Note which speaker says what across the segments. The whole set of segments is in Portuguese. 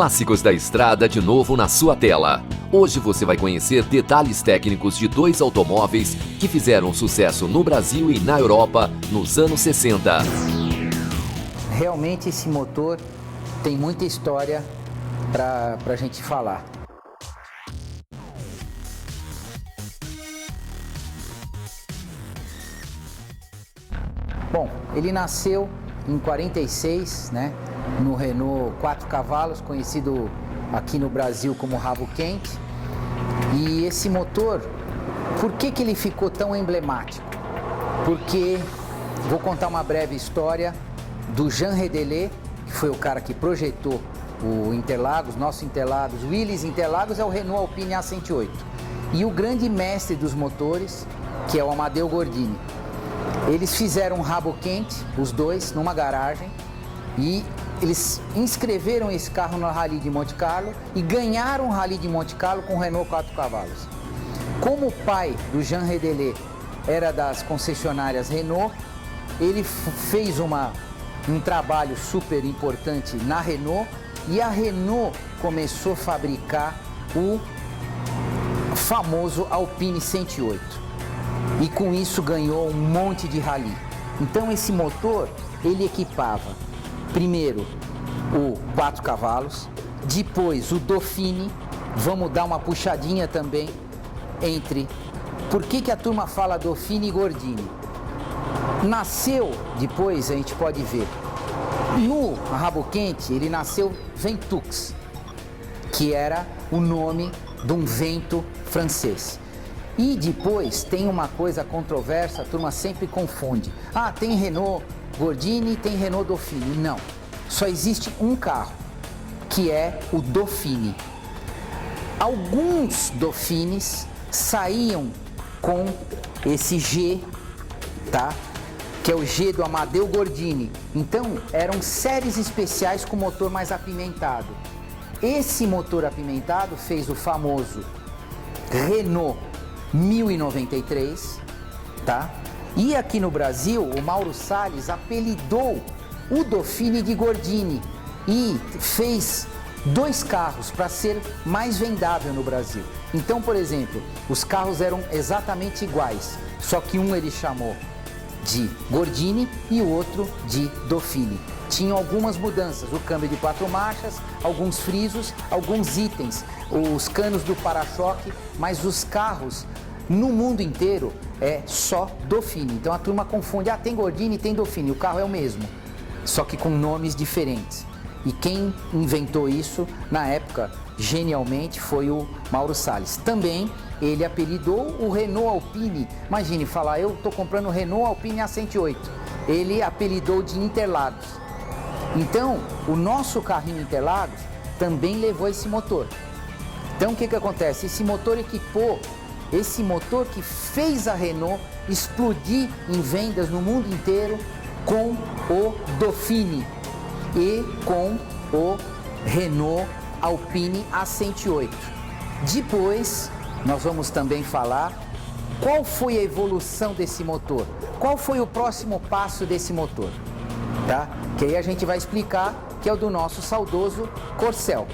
Speaker 1: Clássicos da estrada de novo na sua tela. Hoje você vai conhecer detalhes técnicos de dois automóveis que fizeram sucesso no Brasil e na Europa nos anos 60.
Speaker 2: Realmente esse motor tem muita história para a gente falar. Bom, ele nasceu em 46, né, no Renault 4 cavalos, conhecido aqui no Brasil como rabo quente. E esse motor, por que ele ficou tão emblemático? Porque, vou contar uma breve história do Jean Redelais, que foi o cara que projetou o Interlagos, nosso Interlagos, Willys Interlagos é o Renault Alpine A108. E o grande mestre dos motores, que é o Amedeo Gordini. Eles fizeram um rabo quente, os dois, numa garagem, e eles inscreveram esse carro no Rally de Monte Carlo e ganharam o Rally de Monte Carlo com o Renault 4 cavalos. Como o pai do Jean Redelais era das concessionárias Renault, ele fez um trabalho super importante na Renault e a Renault começou a fabricar o famoso Alpine 108. E com isso ganhou um monte de rally. Então esse motor, ele equipava primeiro o 4 cavalos, depois o Dauphine. Vamos dar uma puxadinha também entre... Por que a turma fala Dauphine e Gordini? Nasceu, depois a gente pode ver, no rabo quente ele nasceu Ventux, que era o nome de um vento francês. E depois tem uma coisa controversa, a turma sempre confunde. Ah, tem Renault Gordini, tem Renault Dauphine. Não, só existe um carro, que é o Dauphine. Alguns Dauphines saíam com esse G, tá? Que é o G do Amedeo Gordini. Então, eram séries especiais com motor mais apimentado. Esse motor apimentado fez o famoso Renault 1093, tá? E aqui no Brasil, o Mauro Salles apelidou o Dauphine de Gordini e fez dois carros para ser mais vendável no Brasil. Então, por exemplo, os carros eram exatamente iguais, só que um ele chamou de Gordini e o outro de Dauphine. Tinham algumas mudanças, o câmbio de 4 marchas, alguns frisos, alguns itens, os canos do para-choque, mas os carros no mundo inteiro é só Dauphine. Então a turma confunde, tem Gordini, tem Dauphine, o carro é o mesmo, só que com nomes diferentes. E quem inventou isso, na época, genialmente, foi o Mauro Salles. Também ele apelidou o Renault Alpine. Imagine falar, eu estou comprando o Renault Alpine A108. Ele apelidou de Interlagos. Então, o nosso carrinho Interlagos também levou esse motor. Então, o que acontece? Esse motor equipou, esse motor que fez a Renault explodir em vendas no mundo inteiro com o Dauphine e com o Renault Alpine A108. Depois, nós vamos também falar qual foi a evolução desse motor, qual foi o próximo passo desse motor, tá? Que aí a gente vai explicar, que é o do nosso saudoso Corcel.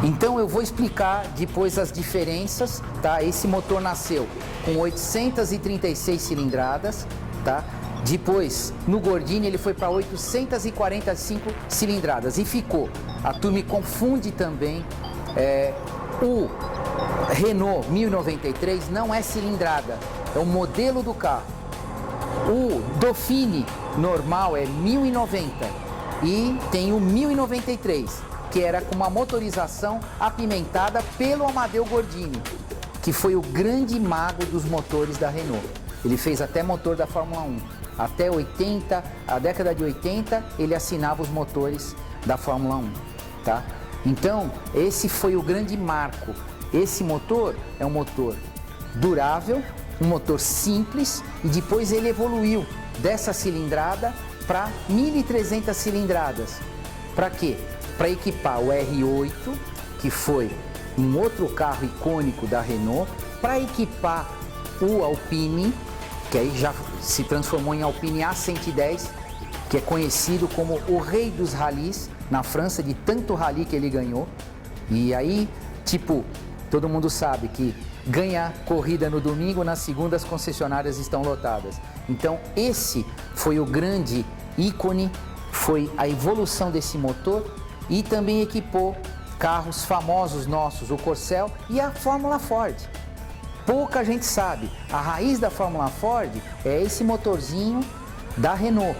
Speaker 2: Então eu vou explicar depois as diferenças, tá? Esse motor nasceu com 836 cilindradas, tá? Depois, no Gordini, ele foi para 845 cilindradas e ficou. A turma confunde também, o Renault 1093 não é cilindrada, é o modelo do carro. O Dauphine normal é 1090 e tem o 1093, que era com uma motorização apimentada pelo Amedeo Gordini, que foi o grande mago dos motores da Renault. Ele fez até motor da Fórmula 1. Até a década de 80, ele assinava os motores da Fórmula 1, tá? Então, esse foi o grande marco. Esse motor é um motor durável, um motor simples, e depois ele evoluiu dessa cilindrada para 1.300 cilindradas. Para quê? Para equipar o R8, que foi um outro carro icônico da Renault, para equipar o Alpine, que aí já se transformou em Alpine A110, que é conhecido como o rei dos rallies, na França de tanto rally que ele ganhou. E aí, tipo, todo mundo sabe que ganha corrida no domingo, na segunda as concessionárias estão lotadas. Então esse foi o grande ícone, foi a evolução desse motor e também equipou carros famosos nossos, o Corcel e a Fórmula Ford. Pouca gente sabe, a raiz da Fórmula Ford é esse motorzinho da Renault.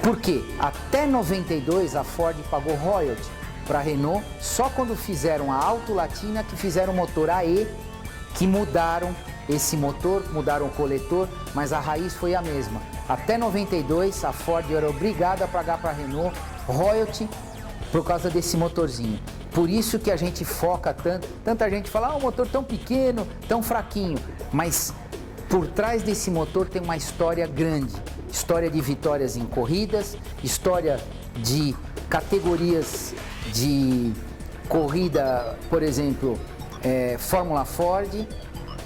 Speaker 2: Porque até 92 a Ford pagou royalty para a Renault, só quando fizeram a Alto Latina que fizeram o motor AE, que mudaram esse motor, mudaram o coletor, mas a raiz foi a mesma. Até 92 a Ford era obrigada a pagar para a Renault royalty por causa desse motorzinho. Por isso que a gente foca tanto, tanta gente fala, um motor tão pequeno, tão fraquinho, mas por trás desse motor tem uma história grande, história de vitórias em corridas, história de categorias de corrida, por exemplo, Fórmula Ford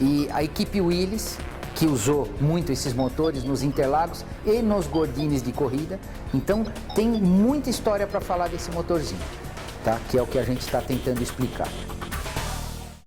Speaker 2: e a equipe Willys, que usou muito esses motores nos Interlagos e nos Gordines de corrida. Então tem muita história para falar desse motorzinho, tá? Que é o que a gente está tentando explicar.